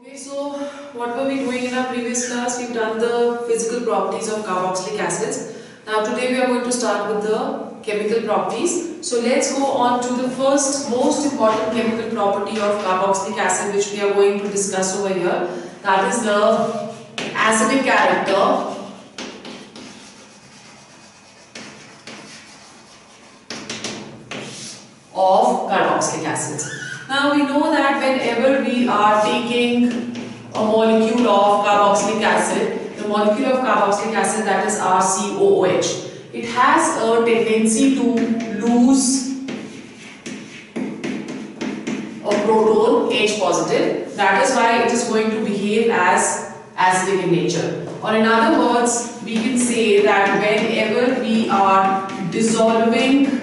Okay, so what were we doing in our previous class? We've done the physical properties of carboxylic acids. Now today we are going to start with the chemical properties. So let's go on to the first most important chemical property of carboxylic acid which we are going to discuss over here. That is the acidic character of carboxylic acids. Now we know that whenever we are taking a molecule of carboxylic acid, the molecule of carboxylic acid, that is RCOOH, it has a tendency to lose a proton H positive. That is why it is going to behave as acidic in nature. Or in other words, we can say that whenever we are dissolving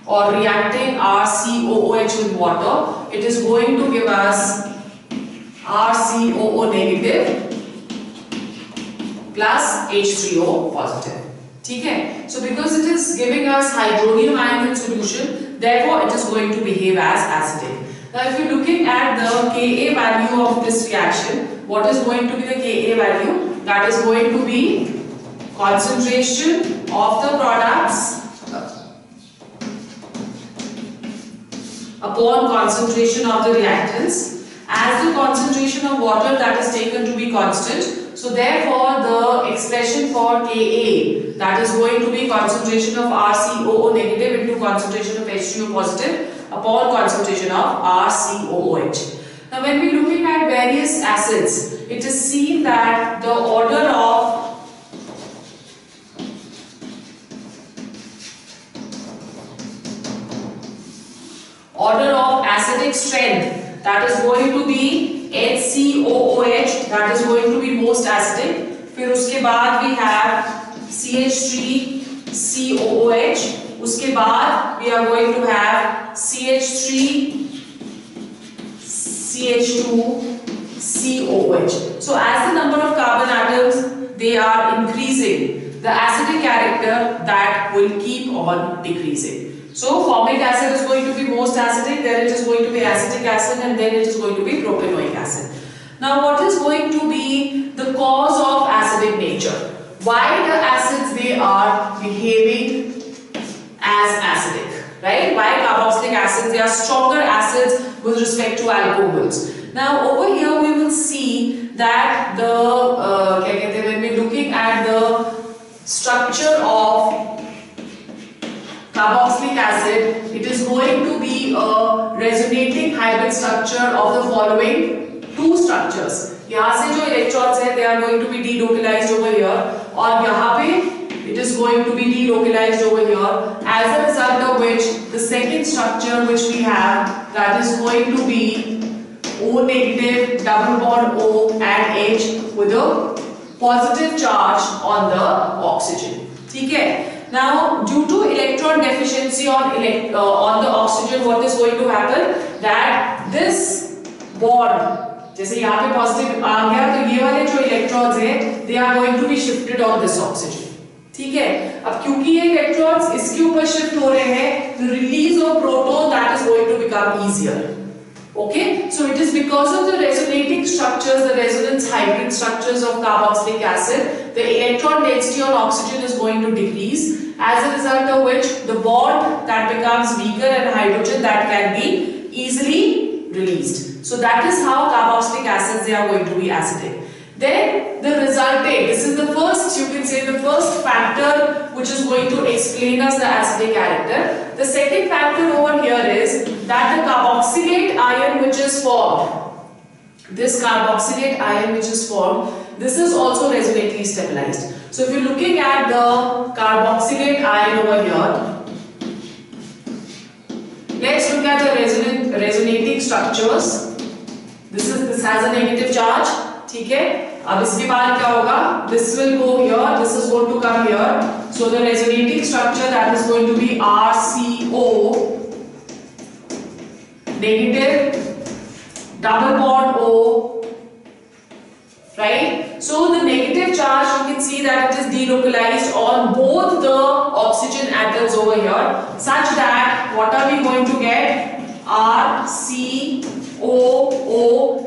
or reacting RCOOH with water, it is going to give us RCOO negative plus H3O positive. Okay? So because it is giving us hydronium ion in solution, therefore it is going to behave as acidic. Now if you are looking at the Ka value of this reaction, what is going to be the Ka value? That is going to be concentration of the products upon concentration of the reactants, as the concentration of water that is taken to be constant. So therefore the expression for Ka, that is going to be concentration of RCOO negative into concentration of H3O positive upon concentration of RCOOH. Now when we are looking at various acids, it is seen that the order of acidic strength, that is going to be HCOOH, that is going to be most acidic. फिर उसके बाद we have CH3COOH, उसके बाद we are going to have CH3CH2COOH. So as the number of carbon atoms they are increasing, the acidic character that will keep on decreasing. So formic acid is going to be most acidic, then it is going to be acetic acid, and then it is going to be propanoic acid. Now what is going to be the cause of acidic nature? Why the acids they are behaving as acidic, right? Why carboxylic acids they are stronger acids with respect to alcohols. Now over here we will see that the when we are looking at the structure of carboxylic acid, it is going to be a resonating hybrid structure of the following two structures. यहाँ से जो electrons है, they are going to be delocalized over here, और यहाँ पे it is going to be delocalized over here. As a result of which, the second structure which we have, that is going to be O negative, double bond O and H with a positive charge on the oxygen. ठीक है? Now, due to electron deficiency on the oxygen, what is going to happen? That this bond, जैसे यहाँ पे positive आ गया, तो ये वाले जो electrons हैं, they are going to be shifted on this oxygen. ठीक है? अब क्योंकि ये electrons इसके ऊपर shift हो रहे हैं, the release of proton that is going to become easier. Okay, so it is because of the resonating structures, the resonance hybrid structures of carboxylic acid, the electron density on oxygen is going to decrease, as a result of which the bond that becomes weaker and hydrogen that can be easily released. So that is how carboxylic acids they are going to be acidic. Then the resultant, this is the first, you can say the first factor which is going to explain us the acidic character. The second factor over here is that the carboxylate ion which is formed, this carboxylate ion which is formed, this is also resonantly stabilized. So if you are looking at the carboxylate ion over here, let's look at the resonating structures. This has a negative charge. ठीक है, अब इसके बाद क्या होगा? This will go here, this is going to come here. So the resonating structure that is going to be RCO negative, double bond O, right? So the negative charge, you can see that it is delocalized on both the oxygen atoms over here, such that what are we going to get? RCOO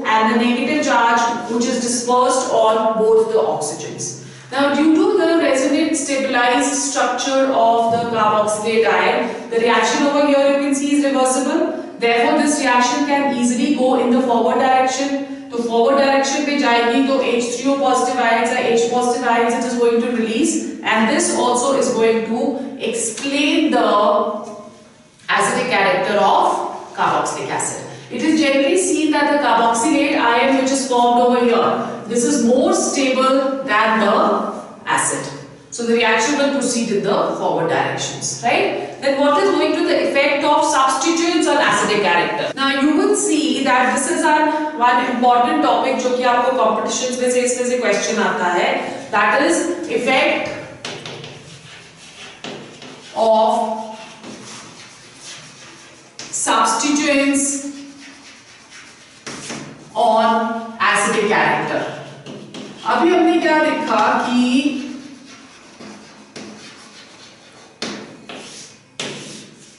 and the negative charge which is dispersed on both the oxygens. Now due to the resonant stabilized structure of the carboxylate ion, the reaction over here you can see is reversible. Therefore this reaction can easily go in the forward direction. तो forward direction पे जाएगी तो H3O positive ions or H positive ions it is going to release, and this also is going to explain the acidic character of carboxylic acid. It is generally seen that the carboxylate ion which is formed over here, this is more stable than the acid. So the reaction will proceed in the forward directions, right? Then what is going to the effect of substituents on acidic character? Now you will see that this is one important topic जो कि आपको competitions में से इसमें से question आता है, that is effect of substituents on acidic character. अभी हमने क्या देखा कि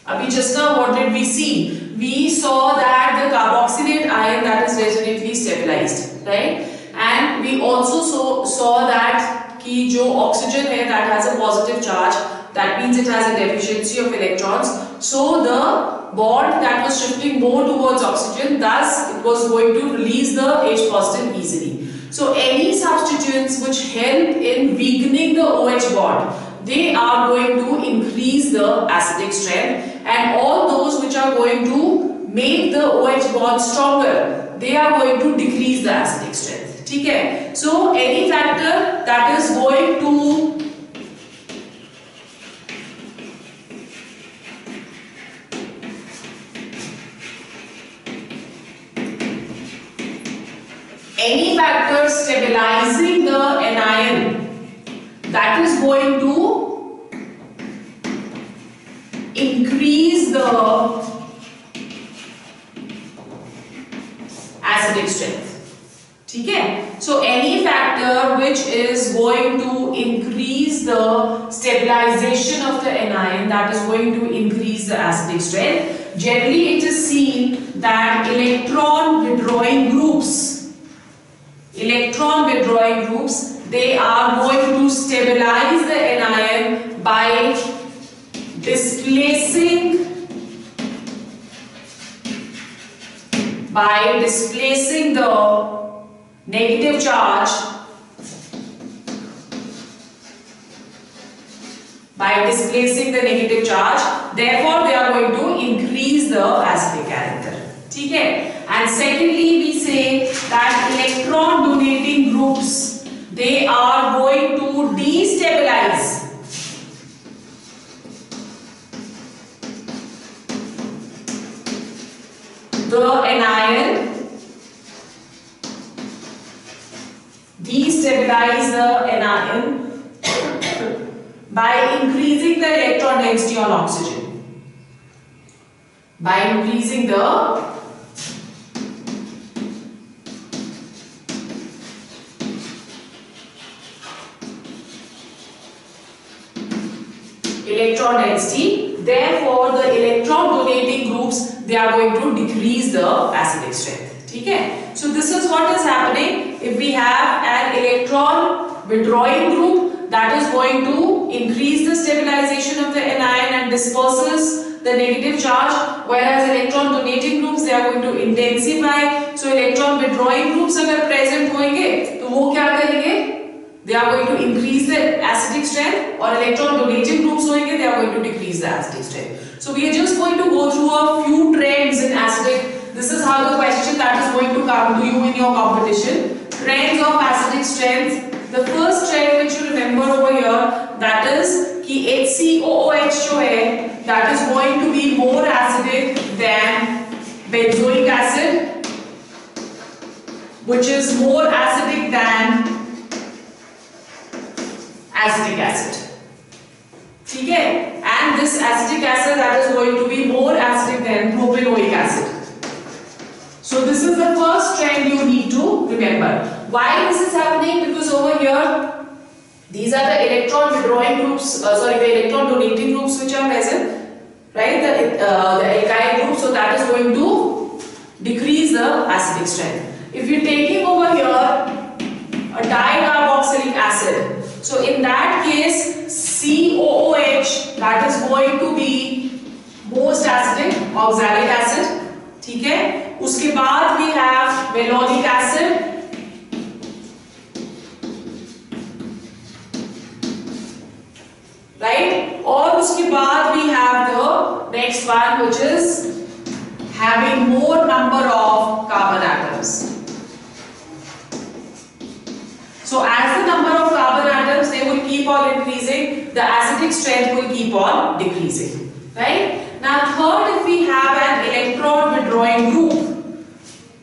अभी just now what did we see? We saw that the carboxylate ion that is resonantly stabilized, right? And we also saw that कि जो oxygen है that has a positive charge, that means it has a deficiency of electrons. So the bond that was shifting more towards oxygen, thus it was going to release the H positive easily. So any substituents which help in weakening the OH bond, they are going to increase the acidic strength, and all those which are going to make the OH bond stronger, they are going to decrease the acidic strength. ठीक है? So any factor that is going to stabilizing the anion, that is going to increase the acidic strength. ठीक है? So any factor which is going to increase the stabilization of the anion, that is going to increase the acidic strength. Generally it is seen that electron withdrawing groups, they are going to stabilize the anion by displacing the negative charge, therefore they are going to increase the acidic character. ठीक है? And secondly we say that electron donating groups, they are going to destabilize the anion, by increasing the electron density on oxygen, by increasing the electron density. Therefore the electron donating groups, they are going to decrease the acidic strength. ठीक है? So this is what is happening if we have an electron withdrawing group that is going to increase the stabilization of the anion and disperses the negative charge, whereas electron donating groups, they are going to intensify. So electron withdrawing groups अगर present होंगे तो वो क्या करेंगे? They are going to increase the acidic strength, or electron donating groups होंगे, they are going to decrease the acidic strength. So we are just going to go through a few trends in acidic. This is how the question that is going to come to you in your competition. Trends of acidic strength. The first trend which you remember over here, that is कि HCOOH जो है, that is going to be more acidic than benzoic acid, which is more acidic than acetic acid. ठीक है? And this acetic acid that is going to be more acidic than propanoic acid. So this is the first trend you need to remember. Why this is happening? Because over here these are the electron withdrawing groups, the electron donating groups which are present. right? The alkyl group, so that is going to decrease the acidic strength. If you're taking over here a dicarboxylic acid, so in that case COOH, that is going to be most acidic, oxalic acid, ठीक है? उसके बाद we have malonic acid, right? और उसके बाद we have the next one, which is having more number of carbon atoms. So as the number of carbon atoms, they will keep on increasing, the acidic strength will keep on decreasing, right? Now third, if we have an electron withdrawing group,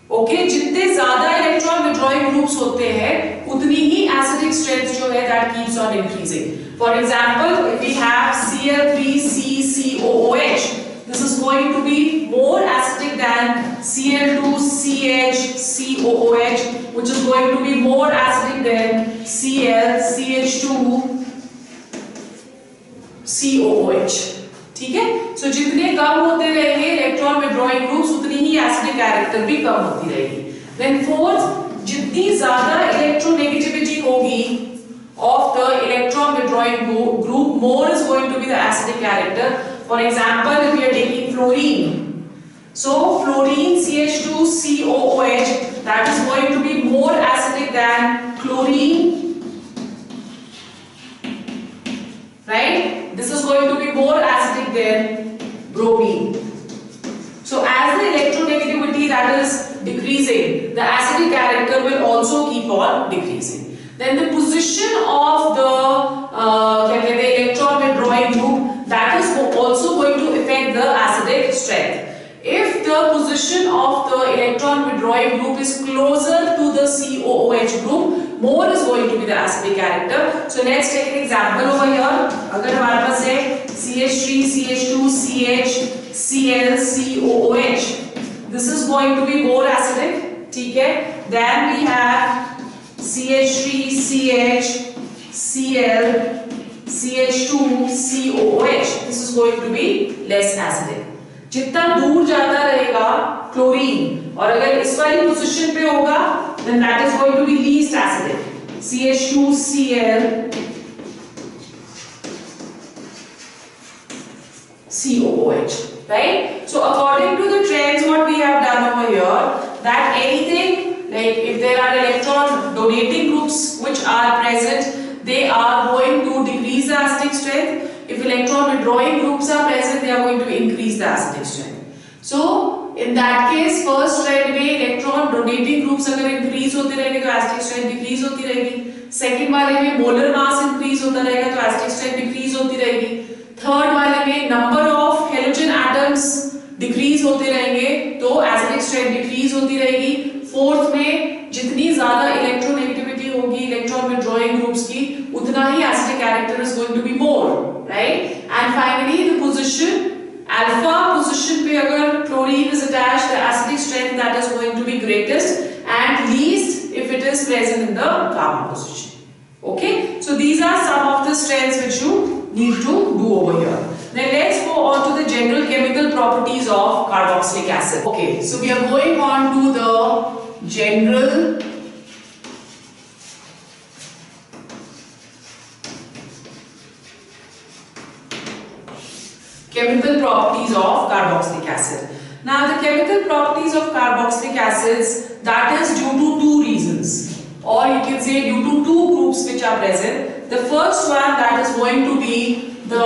okay, जितने ज़्यादा electron withdrawing groups होते हैं, उतनी ही acidic strength जो है that keeps on increasing. For example, if we have Cl3CCOOH, this is going to be more acidic than Cl2CHCOOH, which is going to be more acidic than ClCH2COOH. ठीक है? So जितने कम होते रहेंगे electron withdrawing groups, उतनी ही acidic character भी कम होती रहेगी. Then fourth, जितनी ज्यादा इलेक्ट्रोनेगेटिविटी होगी of the electron withdrawing group, more is going to be the acidic character. For example, if we are taking fluorine, so fluorine CH2COOH, that is going to be more acidic than chlorine, right? This is going to be more acidic than bromine. So as the electronegativity that is decreasing, the acidic character will also keep on decreasing. Then the position of the electron withdrawing group, that is also going to affect the acidic strength. If the position of the electron withdrawing group is closer to the COOH group, more is going to be the acidic character. So let's take an example over here. अगर हमारे पास है CH3, CH2, CH, Cl, COOH, this is going to be more acidic, ठीक है? Then we have CH3, CH, Cl, CH2, COOH. This is going to be less acidic. जितना दूर जाता रहेगा chlorine, और अगर इस वाली पोजीशन पे होगा, then that is going to be least acidic. CH2Cl, COOH, right? So according to the trends, what we have done over here, that anything like if there are electron donating groups which are present, they are going to decrease the acidic strength. If electron withdrawing groups are present, they are going to increase the acidic strength. So in that case, first trend में electron donating groups अगर increase होते रहेंगे तो acidic strength decrease होती रहेगी. Second वाले में molar mass increase होता रहेगा तो acidic strength decrease होती रहेगी. Third वाले में number of halogen atoms decrease होते रहेंगे तो acidic strength decrease होती रहेगी. Fourth में जितनी ज़्यादा electronegativity होगी electron withdrawing groups की, उतना ही acidic character is going to be more, right? And finally the position, alpha position पे अगर chlorine is attached, the acidic strength that is going to be greatest, and least if it is present in the carbon position. Okay, so these are some of the strengths which you need to do over here. Then let's go on to the general chemical properties of carboxylic acid. Okay, so we are going on to the general chemical properties of carboxylic acid. Now the chemical properties of carboxylic acids, that is due to two reasons, or you can say due to two groups which are present. The first one, that is going to be the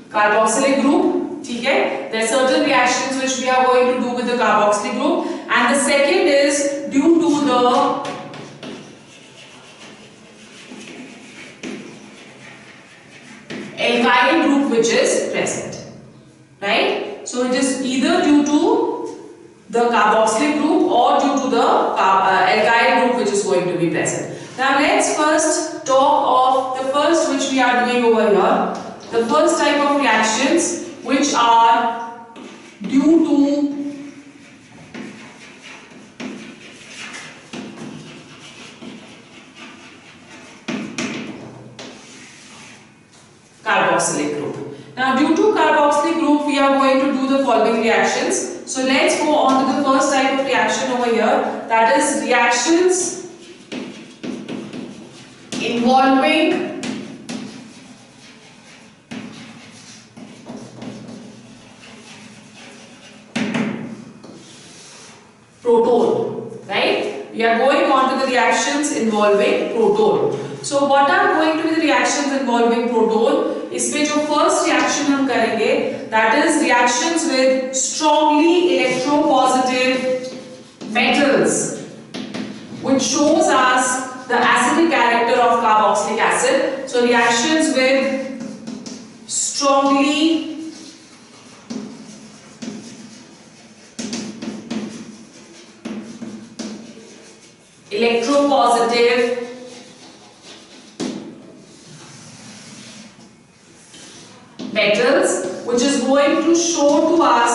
carboxylic group, ठीक है? There are certain reactions which we are going to do with the carboxylic group, and the second is due to the alkyl group which is present, right? So it is either due to the carboxylic group or due to the alkyl group which is going to be present. Now let's first talk of the first which we are doing over here. The first type of reactions which are due to carboxylic group. Now due to carboxylic group we are going to do the following reactions. So let's go on to the first type of reaction over here, that is reactions involving proton, right? We are going on to the reactions involving proton. So what are going to be the reactions involving proton? इसमें जो first reaction हम करेंगे, that is reactions with strongly electropositive metals, which shows us the acidic character of carboxylic acid. So reactions with strongly electropositive metals, which is going to show to us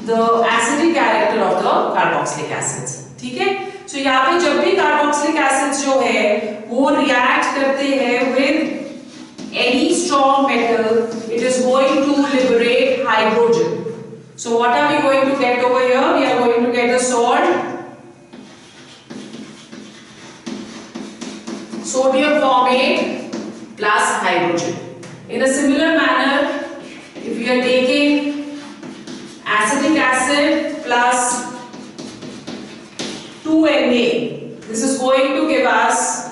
the acidic character of the carboxylic acids. ठीक है? So यहाँ पे जब भी carboxylic acids जो है वो react करते हैं with any strong metal, it is going to liberate hydrogen. So what are we going to get over here? We are going to get the salt, sodium formate plus hydrogen. In a similar manner, if we are taking acetic acid plus 2Na, this is going to give us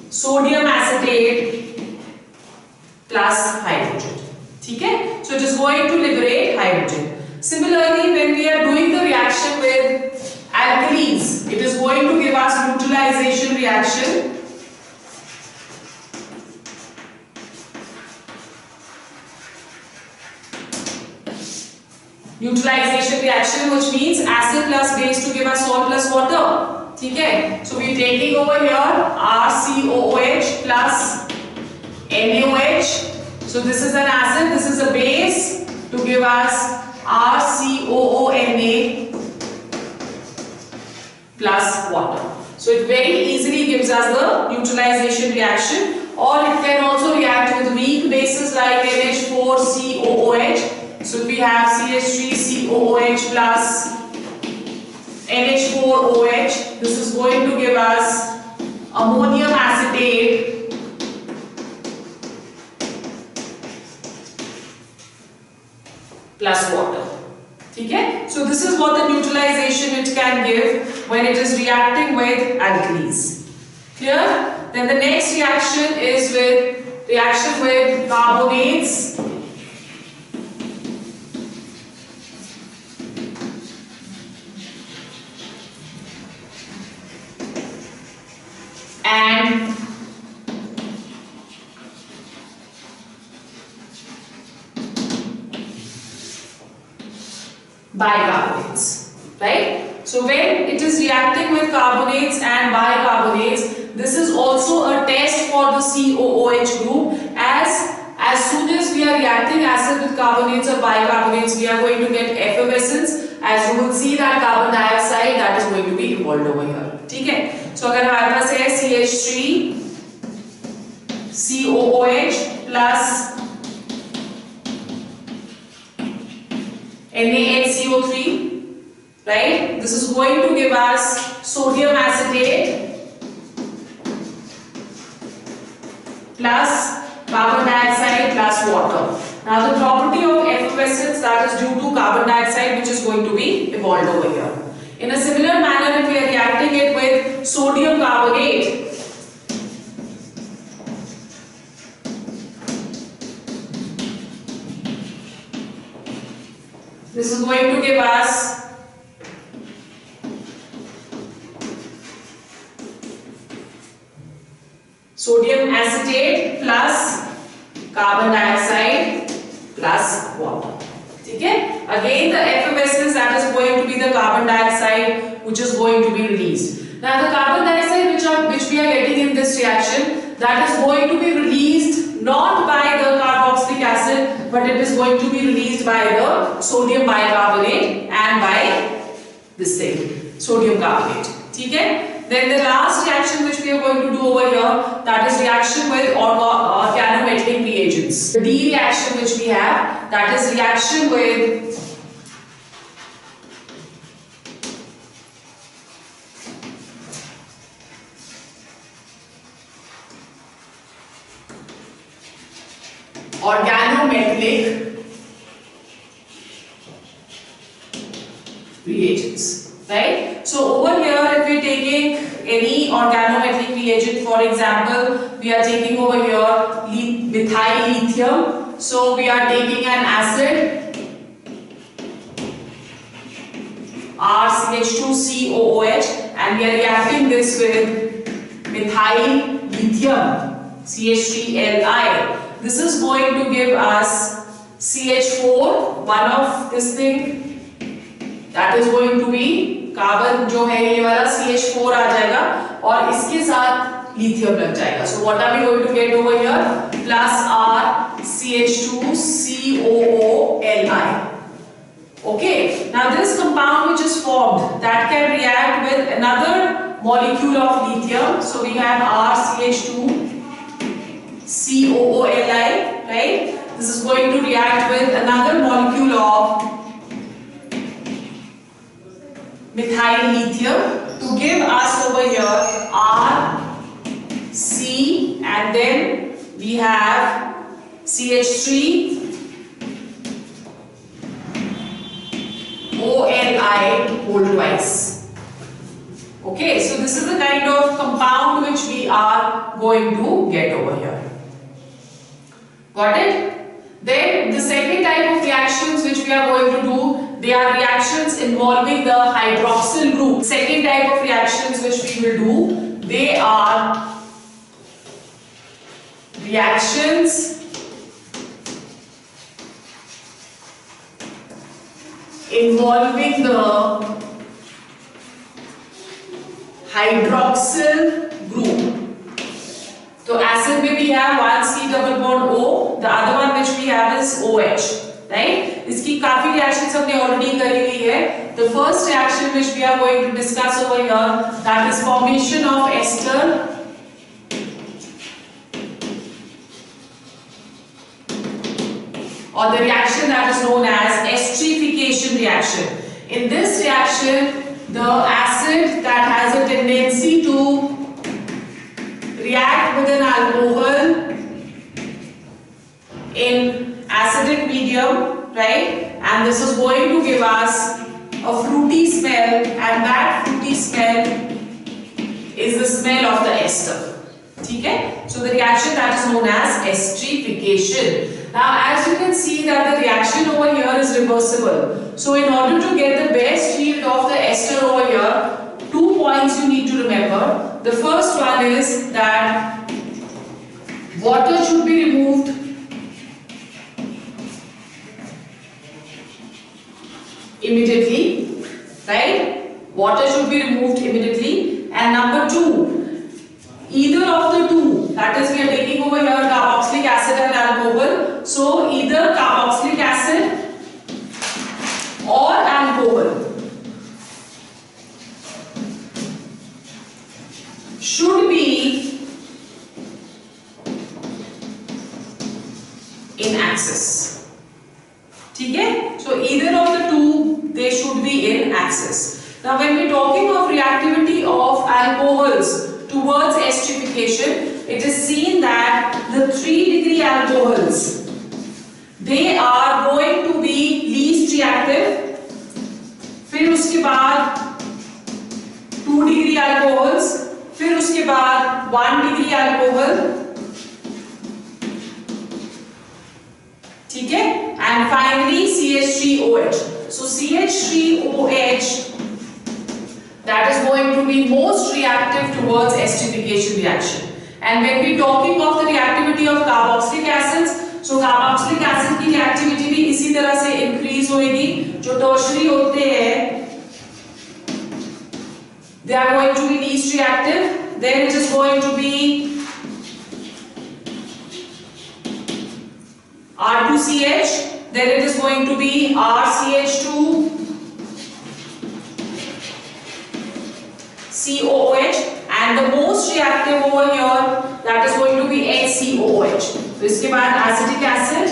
sodium acetate plus hydrogen. ठीक है? So it is going to liberate hydrogen. Similarly, when we are doing the reaction with alkalis, it is going to give us neutralization reaction. Neutralization reaction, which means acid plus base to give us salt plus water. ठीक है? So we are taking over here RCOOH plus NaOH. So this is an acid, this is a base to give us RCOONA plus water. So it very easily gives us the neutralization reaction, or it can also react with weak bases like NH4COOH. So if we have CH3COOH plus NH4OH, this is going to give us ammonium acetate plus water. ठीक है? So this is what the neutralization it can give when it is reacting with alkalis. Clear? Then the next reaction is with reaction with carbonates and bicarbonates, right? So when it is reacting with carbonates and bicarbonates, this is also a test for the COOH group, as soon as we are reacting acid with carbonates or bicarbonates, we are going to get effervescence, as you will see that carbon dioxide that is going to be involved over here. ठीक है? So अगर हमारे पास है CH3 COOH plus NaHCO3, right? This is going to give us sodium acetate plus carbon dioxide plus water. Now the property of effervescence that is due to carbon dioxide, which is going to be evolved over here. In a similar manner, if we are reacting it with sodium carbonate, this is going to give us sodium acetate plus carbon dioxide plus water. ठीक है? Again the effervescence that is going to be the carbon dioxide which is going to be released. Now the carbon dioxide which we are getting in this reaction, that is going to be released not by the carboxylic acid, but it is going to be released by the sodium bicarbonate and by this thing, sodium carbonate. ठीक है? Then the last reaction which we are going to do over here, that is reaction with organometallic reagents. The D reaction which we have, that is reaction with organometallic reagents, right? So over here, if we are taking any organometallic reagent, for example, we are taking over here methyl lithium. So we are taking an acid RCH2COOH and we are reacting this with methyl lithium CH3Li. This is going to give us CH4, one of this thing, that is going to be carbon जो है ये वाला CH4 आ जाएगा और इसके साथ lithium लग जाएगा. So what are we going to get over here? Plus R CH2COOLI. Okay. Now this compound which is formed, that can react with another molecule of lithium. So we have RCH2COOLI, right? This is going to react with another molecule of methyl lithium to give us over here R, C, and then we have CH3 OLI whole twice. Okay, so this is the kind of compound which we are going to get over here. Got it? Then the second type of reactions which we are going to do, they are reactions involving the hydroxyl group. Second type of reactions which we will do, they are reactions involving the hydroxyl group. So acid में we have one C double bond O, the other one which we have is OH, right? इसकी काफी reactions हमने already करी हुई है. The first reaction which we are going to discuss over here, that is formation of ester or the reaction that is known as esterification reaction. In this reaction, the acid that has a tendency to react with an alcohol in acidic medium, right? And this is going to give us a fruity smell, and that fruity smell is the smell of the ester. Okay? So the reaction that is known as esterification. Now as you can see that the reaction over here is reversible. So in order to get the best yield of the ester over here, 2 points you need to remember. The first one is that water should be removed immediately, right? Water should be removed immediately. And number 2, either of the two, that is we are taking over here carboxylic acid and alcohol. So either carboxylic acid or alcohol should be in axis. Okay? So either of the two, they should be in axis. Now when we are talking of reactivity of alcohols towards esterification, it is seen that the 3-degree alcohols, they are going to be least reactive. फिर उसके बाद 2-degree alcohols, फिर उसके बाद 1-degree alcohol, ठीक है? And finally CH3OH. So CH3OH, that is going to be most reactive towards esterification reaction. And when we talking of the reactivity of carboxylic acids, so carboxylic acid की reactivity भी इसी तरह से increase होएगी. जो tertiary होते हैं, they are going to be least reactive. Then it is going to be R2CH. Then it is going to be RCH2 COOH, and the most reactive over here, that is going to be HCOOH. तो इसके बाद acetic acid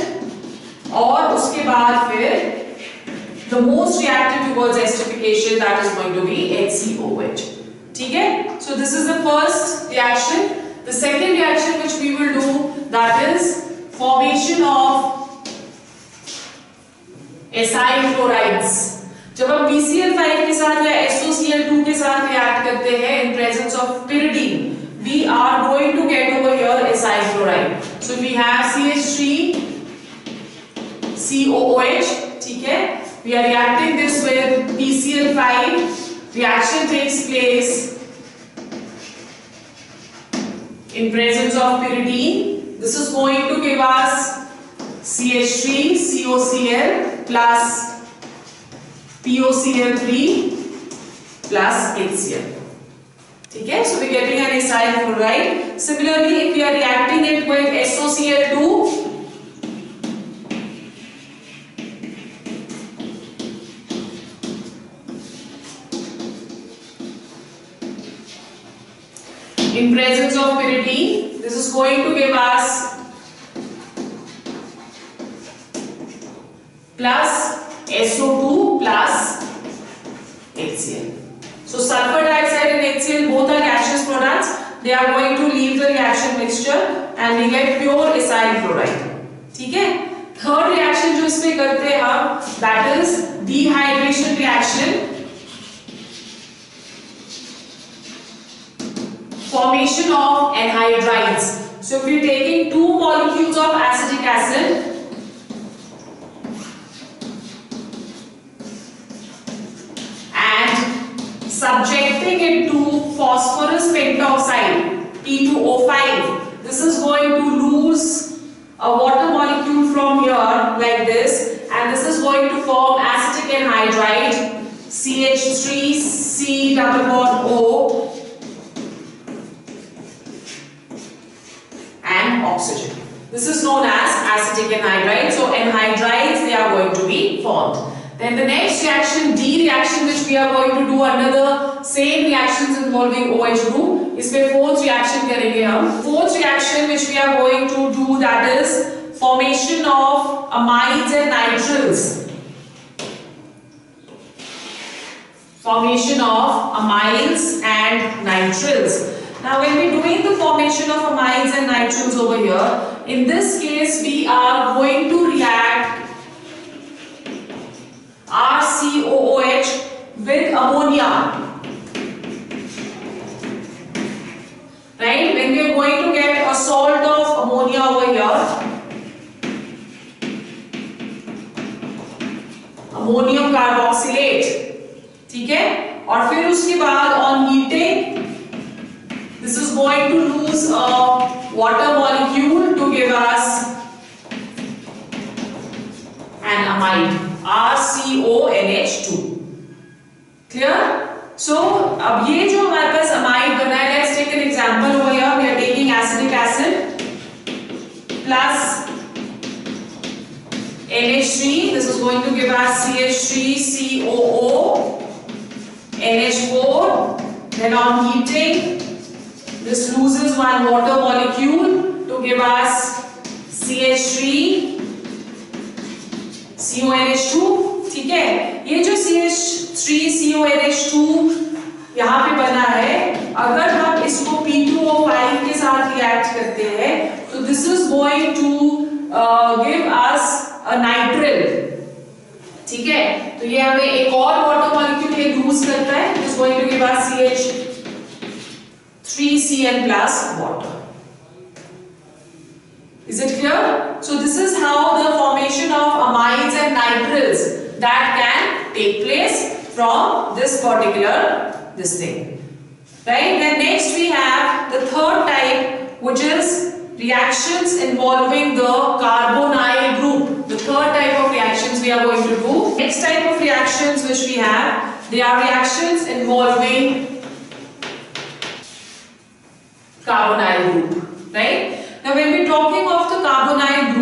और उसके बाद फिर the most reactive towards esterification, that is going to be HCOOH. ठीक है? So this is the first reaction. The second reaction which we will do, that is formation of acyl chlorides. जब हम BCl5 के साथ या SOCl2 के साथ react करते हैं in presence of pyridine, we are going to get over here acyl chloride. So we have CH3 COOH. ठीक है? We are reacting this with BCl5. Reaction takes place in presence of pyridine. This is going to give us CH3 COCl plus POCl3 plus HCl. ठीक है? So we are getting an acyl chloride. Similarly, if we are reacting it with SOCl2, in presence of pyridine, this is going to give us plus SO2 plus HCl. So sulfur dioxide and HCl both are gaseous products. They are going to leave the reaction mixture and we get pure acyl chloride. ठीक है? Third reaction जो इसमें करते हैं हम, that is dehydration reaction. Formation of anhydrides. So if we are taking two molecules of acetic acid subjecting it to phosphorus pentoxide P2O5, this is going to lose a water molecule from here like this, and this is going to form acetic anhydride CH3C double bond O and oxygen. This is known as acetic anhydride. So anhydrides, they are going to be formed. Then the next reaction, D reaction, which we are going to do under the same reactions involving OH group. इसमें fourth reaction करेंगे हम. Fourth reaction which we are going to do, that is formation of amides and nitriles. Formation of amides and nitriles. Now when we are doing the formation of amides and nitriles over here, in this case we are going to react RCOOH with ammonia. Right? When we are going to get a salt of ammonia over here, ammonium carboxylate. ठीक है? और फिर उसके बाद on heating, this is going to lose a water molecule to give us an amide. RCONH2. Clear? So अब ये जो हमारे पास amide बना है, let's take an example over here. We are taking acetic acid plus NH3. This is going to give us CH3COO NH4. Then on heating, this loses one water molecule to give us CH3 CONH2. ठीक है? ये जो CH3 CONH2 यहाँ पे बना है, अगर हम इसको P2O5 के साथ रिएक्ट करते हैं, तो this is going to give us a nitrile. ठीक है? तो ये हमें एक और वाटर मॉलिक्यूल ये लूज करता है, it is going to give us CH3Cl plus water. Is it clear? So this is how the formation of amides and nitriles that can take place from this particular thing. Right? Then next we have the third type, which is reactions involving the carbonyl group. The third type of reactions we are going to do. Next type of reactions which we have, they are reactions involving carbonyl group. Right? Now when we are talking of the carbonyl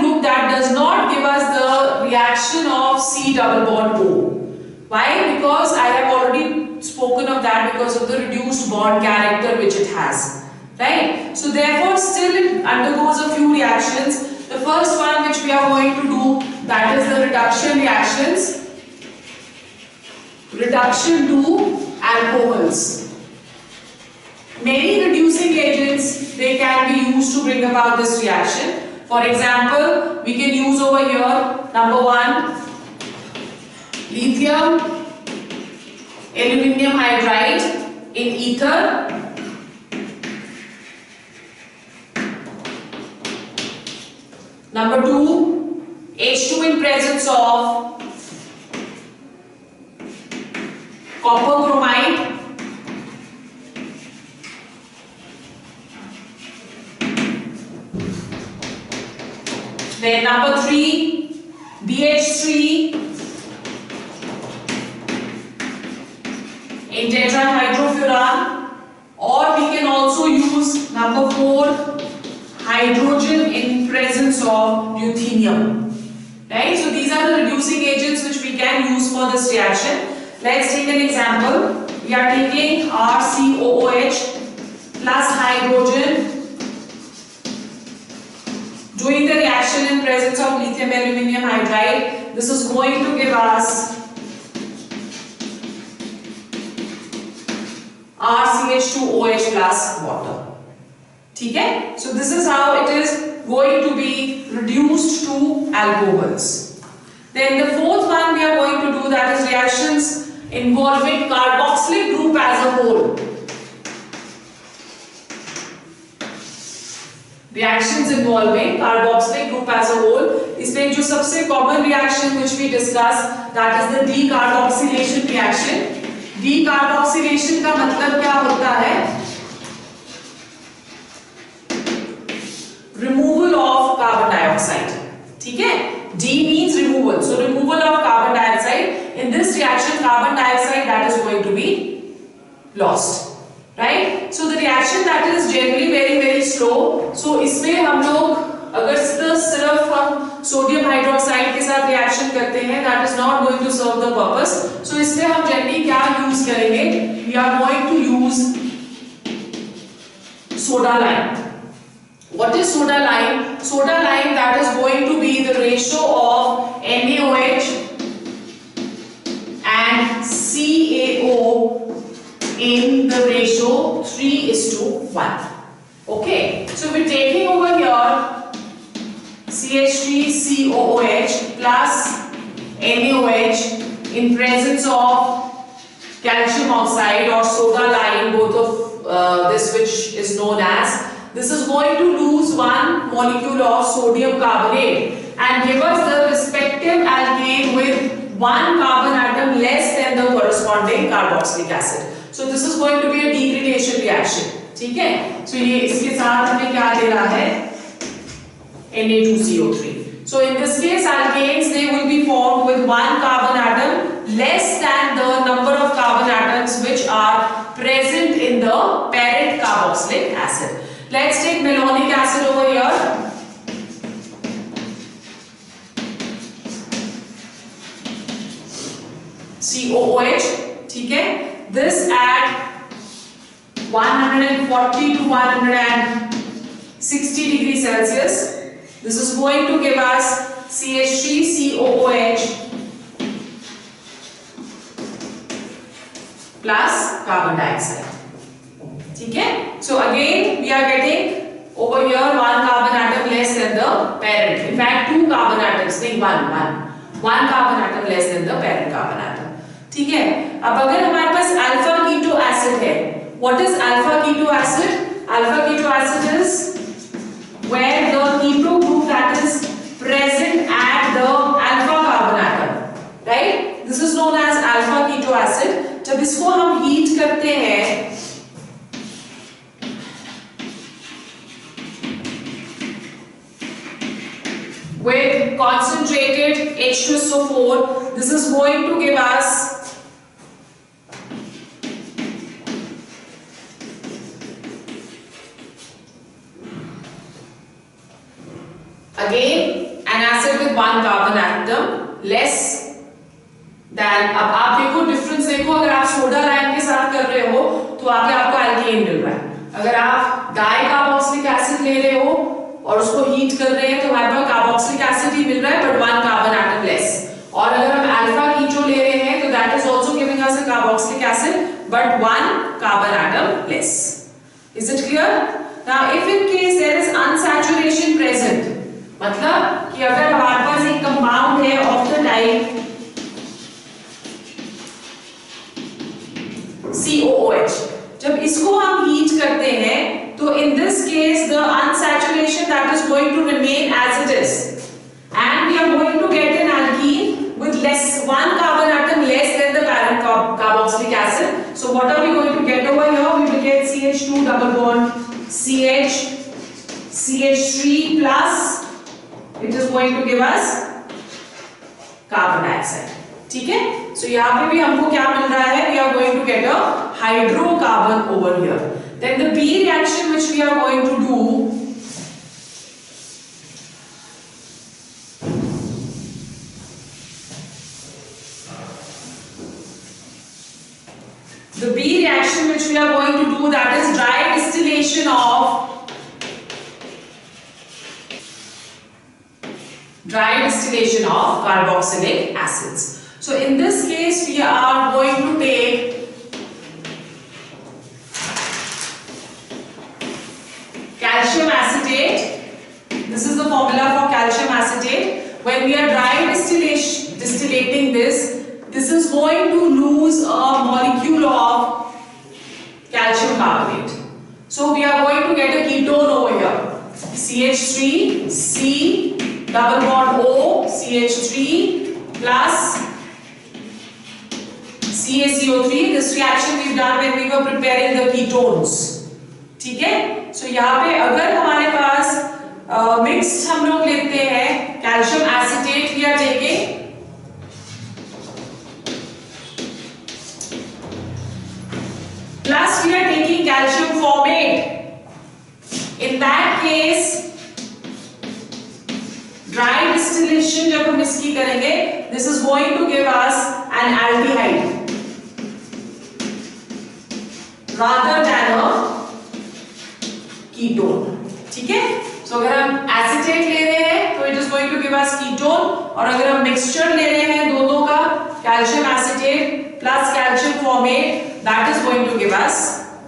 group that does not give us the reaction of C double bond O. Why? Because I have already spoken of that because of the reduced bond character which it has, right? So therefore still it undergoes a few reactions. The first one which we are going to do, that is the reduction reactions, reduction to alcohols. Many reducing agents, they can be used to bring about this reaction. For example, we can use over here, number 1, lithium aluminium hydride in ether. Number 2, H2 in presence of copper bromide. Then number 3, BH3 in tetrahydrofuran, or we can also use number 4, hydrogen in presence of ruthenium. Right? So these are the reducing agents which we can use for this reaction. Let's take an example. We are taking RCOOH plus hydrogen, doing the reaction in presence of lithium aluminium hydride. This is going to give us RCH2OH plus water. Okay? So this is how it is going to be reduced to alcohols. Then the fourth one we are going to do, that is reactions involving carboxylic group as a whole. Reactions involving carboxylic group as a whole. इसमें जो सबसे common reaction which we discussed, that is the decarboxylation reaction. Decarboxylation का मतलब क्या होता है? Removal of carbon dioxide. ठीक है? D means removal. So removal of carbon dioxide. In this reaction, carbon dioxide that is going to be lost. Right? So the reaction that is generally very slow. So इसमें हम लोग अगर सिर्फ हम sodium hydroxide के साथ reaction करते हैं, that is not going to serve the purpose. So इसमें हम generally क्या use करेंगे? We are going to use soda lime. What is soda lime? Soda lime, that is going to be the ratio of NaOH and CaO in the ratio 3:1. Okay, so we're taking over here CH3COOH plus NaOH in presence of calcium oxide or soda lime, both of this which is known as. This is going to lose one molecule of sodium carbonate and give us the respective alkane with one carbon atom less than the corresponding carboxylic acid. So this is going to be a degradation reaction. ठीक है? So ये इसके साथ हमें क्या दे रहा है? Na2CO3. So in this case, alkanes, they will be formed with one carbon atom less than the number of carbon atoms which are present in the parent carboxylic acid. Let's take malonic acid over here. COOH, ठीक है? This at 140 to 160 degrees Celsius. This is going to give us CH3COOH plus carbon dioxide. ठीक है? So again we are getting over here one carbon atom less than the parent. In fact, two carbon atoms, नहीं one carbon atom less than the parent carbon atom. ठीक है? अब अगर हमारे पास alpha keto acid है, what is alpha keto acid? Alpha keto acid is where the keto group that is present at the alpha carbon atom, right? This is known as alpha keto acid. जब इसको हम heat करते हैं with concentrated H2SO4, this is going to give us again an acid with one carbon atom less than. अब आप देखो difference देखो, अगर आप सोडा लाइम के तो आगे आपको एल्केन मिल रहा है। अगर आप डाई कार्बोक्सिलिक एसिड ले रहे हो और उसको हीट कर रहे हैं तो हमारे पास कार्बोक्सिलिक एसिड ही मिल रहा है बट 1 कार्बन एटम लेस। और अगर हम अल्फा कीटो ले रहे हैं तो that is also giving us a carboxylic acid but 1 carbon atom less. Is it clear? Now if in case there is unsaturation present, मतलब कि अगर हमारे पास एक कंपाउंड है ऑफ द टाइप COOH, जब इसको हम हीट करते हैं तो in this case the unsaturation that is going to remain as it is and we are going to get an alkene with less 1 carbon atom less than the parent carboxylic acid. So what are we going to get over here? We will get CH2 double bond CH CH3 plus it is going to give us carbon dioxide. ठीक है? So यहाँ पे भी हमको क्या मिल रहा है? We are going to get a hydrocarbon over here. Then the B reaction which we are going to do, that is dry distillation of carboxylic acids. So in this case we are going to take calcium acetate. This is the formula for calcium acetate. When we are dry distillating this is going to lose a molecule of calcium carbonate. So we are going to get a ketone over here. CH3 C double bond O CH3 plus CaCO3. This reaction we've done when we were preparing the ketones. ठीक है? So यहाँ पे अगर हमारे पास mixed हम लोग लेते हैं calcium acetate we are taking plus we are taking calcium formate. In that case dry distillation जब हम इसकी करेंगे this is going to give us an aldehyde rather than a ketone. ठीक है? So अगर हम एसिटेट ले रहे हैं तो it is going to give us ketone और अगर हम मिक्सचर ले रहे हैं दोनों का calcium acetate plus calcium formate that is going to give us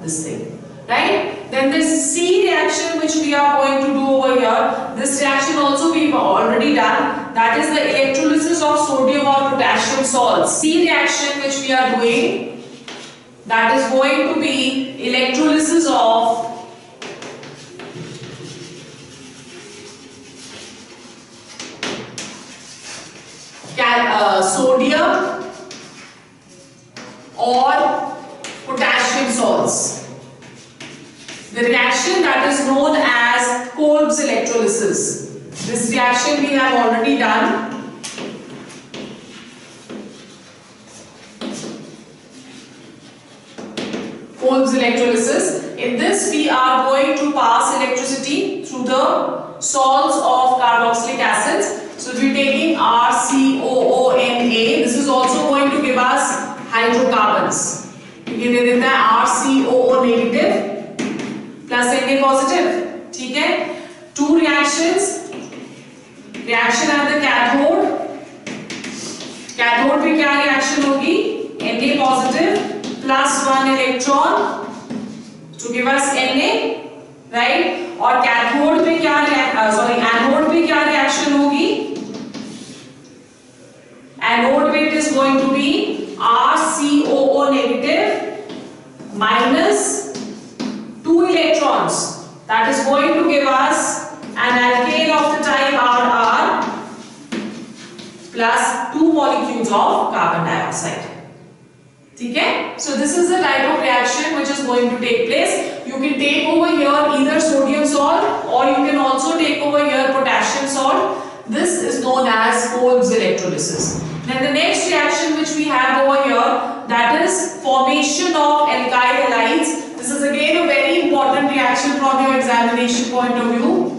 this thing, right? Then this C reaction which we are going to do over here, this reaction also we've already done, that is the electrolysis of sodium or potassium salts. C reaction which we are doing, that is going to be electrolysis of sodium or potassium salts. The reaction that is known as Kolb's electrolysis. This reaction we have already done. Kolb's electrolysis. In this we are going to pass electricity through the salts of carboxylic acids. So we are taking RCOONA. This is also going to give us hydrocarbons. ये दे देता है RCOO negative plus Na positive. ठीक है? Two reactions. Reaction at the cathode. Cathode पे क्या reaction होगी? Na positive plus 1 electron to give us Na, right? और cathode पे क्या एनोड पे क्या रिएक्शन होगी? एनोड पे it is going to be RCOO negative minus 2 electrons. That is going to give us an alkane of the type RR plus 2 molecules of carbon dioxide. ठीक है? So this is the type of reaction which is going to take place. You can take over here either sodium salt or you can also take over here potassium salt. This is known as Kolb's electrolysis. Then the next reaction which we have over here, that is formation of alkyl halides. This is again a very important reaction from your examination point of view.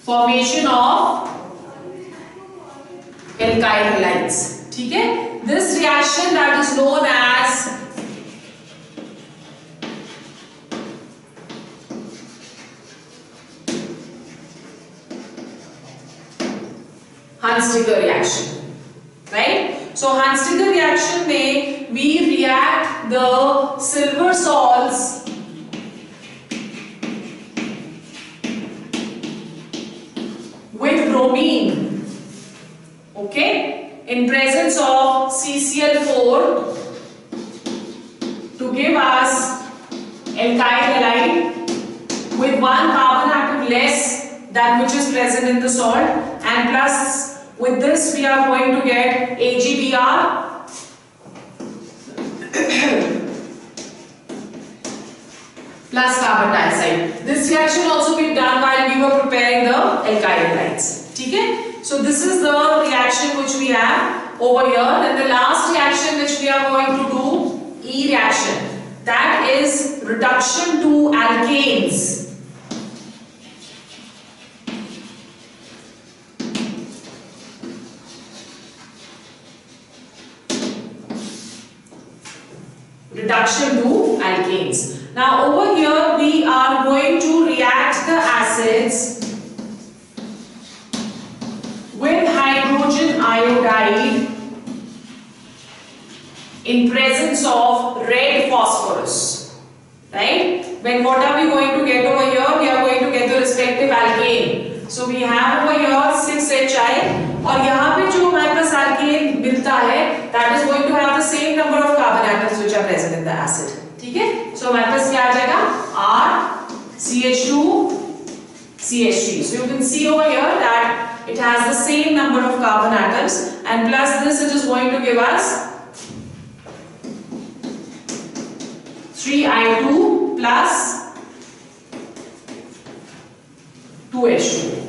formation of alkyl halides. ठीक है, this reaction that is known as Hunziker reaction, right? So Hunziker reaction में we react the silver salts with bromine, okay, in presence of CCl4 to give us alkyl halide with one carbon atom less than which is present in the salt, and plus with this we are going to get AgBr plus carbon dioxide. This reaction also been done while we were preparing the alkyl halides. ठीक है? So this is the reaction which we have over here. Then the last reaction which we are going to do, E reaction, that is reduction to alkanes. Reduction to alkanes. Now over here we are going to react the acids with hydrogen iodide in presence of red phosphorus, right? When what are we going to get over here? We are going to get the respective alkane. So we have over here 6Hi, और यहाँ पे जो हमारे पास alkane मिलता है, that is going to have the same number of carbon atoms which are present in the acid. ठीक है? So हमारे पास क्या आ जाएगा? R CH2 CH3. So you can see over here that it has the same number of carbon atoms, and plus this it is going to give us 3I2 plus 2H2.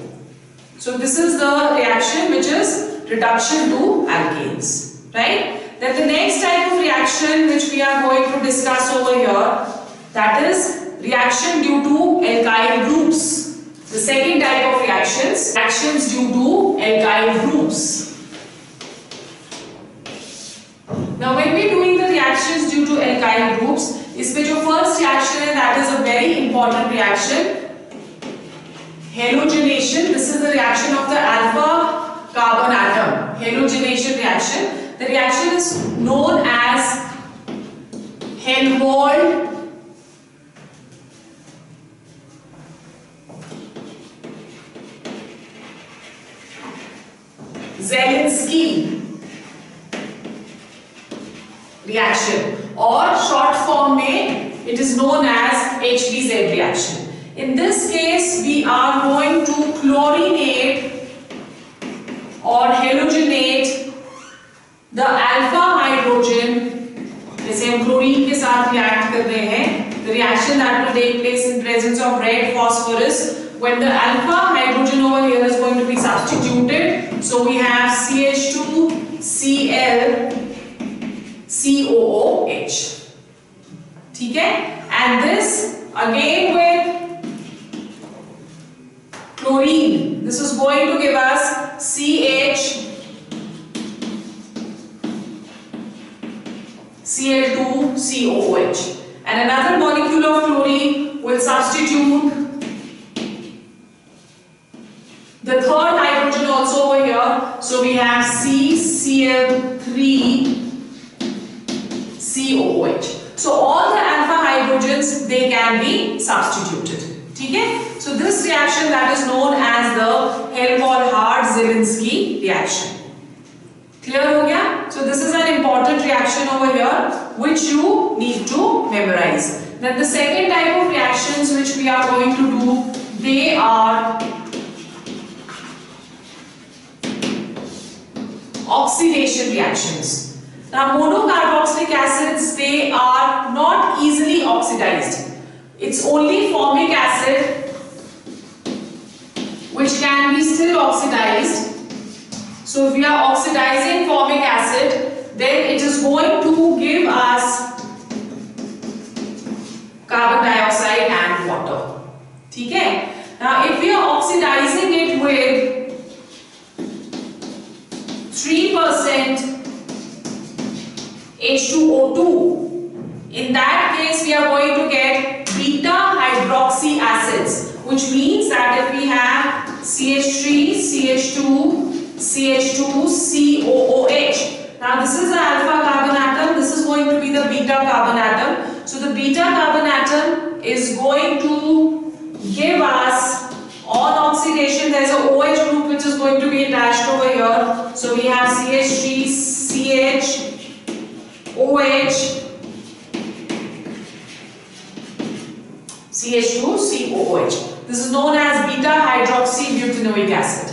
So this is the reaction which is reduction to alkanes, right? Then the next type of reaction which we are going to discuss over here, that is reaction due to alkyl groups. The second type of reactions due to alkyl groups. Now when we are doing the reactions due to alkyl groups, इसमें जो first reaction है, that is a very important reaction, halogenation. This is the reaction of the alpha carbon atom, halogenation reaction. The reaction is known as Helmholtz Zelinsky reaction, or short form में it is known as HBZ reaction. In this case we are going to chlorinate or halogenate the alpha hydrogen. जैसे हम chlorine के साथ react कर रहे हैं, the reaction that will take place in presence of red phosphorus, when the alpha hydrogen over here is going to be substituted. So we have CH2 Cl COOH. ठीक है? And this again with chlorine, this is going to give us CH Cl2COOH, and another molecule of chlorine will substitute the third hydrogen also over here. So we have CCl3COOH. So all the alpha hydrogens, they can be substituted. ठीक है? So this reaction that is known as the Helmholtz-Zelinsky reaction. Clear हो गया? So this is an important reaction over here which you need to memorize. Then the second type of reactions which we are going to do, they are oxidation reactions. Now monocarboxylic acids, they are not easily oxidized. It's only formic acid which can be still oxidized. So if we are oxidizing formic acid, then it is going to give us carbon dioxide and water. ठीक है? Now if we are oxidizing it with 3% H2O2, in that case we are going to get beta hydroxy acids, which means that if we have CH3, CH2, CH2, COOH. Now this is the alpha carbon atom, this is going to be the beta carbon atom. So the beta carbon atom is going to give us, on oxidation there is a OH group which is going to be attached over here. So we have CH3, CH, OH, CH2, COOH. This is known as beta hydroxybutanoic acid.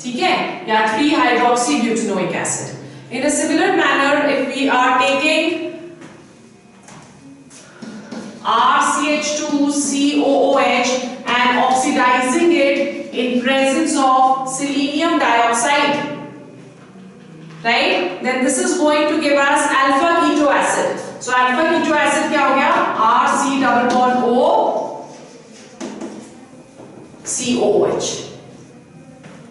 ठीक है, या 3-hydroxybutanoic acid. In a similar manner, if we are taking RCH2COOH and oxidizing it in presence of selenium dioxide, right? Then this is going to give us alpha keto acid. So alpha keto acid क्या हो गया? RC=OCOOH.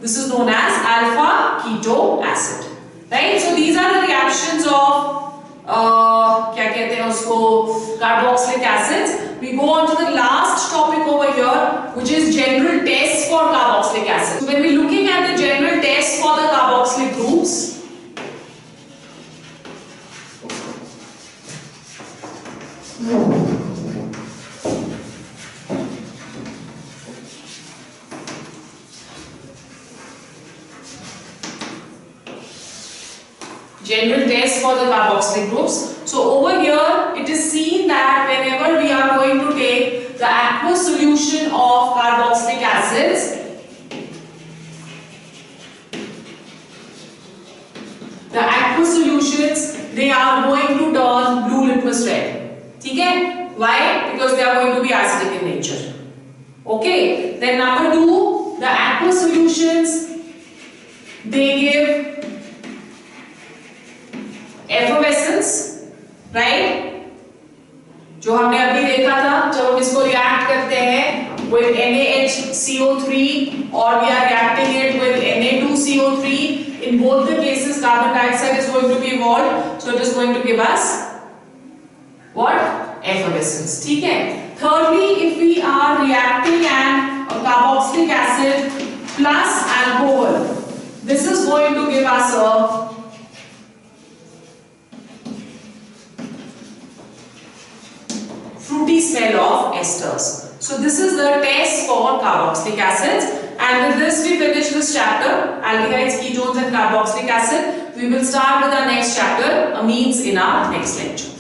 This is known as alpha keto acid, right? So these are the reactions of क्या कहते हैं उसको, carboxylic acids. We go on to the last topic over here, which is general tests for carboxylic acid. So when we're looking at the general tests for the carboxylic groups, general test for the carboxylic groups. So over here it is seen that whenever we are going to take the aqueous solution of carboxylic acids, the aqueous solutions, they are going to turn blue litmus red. ठीक है? Why? Because they are going to be acidic in nature. Okay. Then number 2, the aqueous solutions, they give effervescence, right? जो हमने अभी देखा था, जब हम इसको रिएक्ट करते हैं with NaHCO3 or we are reacting it with Na2CO3, in both the cases carbon dioxide is going to be evolved, so it is going to give us what? Effervescence. ठीक है? Thirdly, if we are reacting an carboxylic acid plus alcohol, this is going to give us a fruity smell of esters. So this is the test for carboxylic acids, and with this we finish this chapter, aldehydes, ketones and carboxylic acid. We will start with our next chapter, amines, in our next lecture.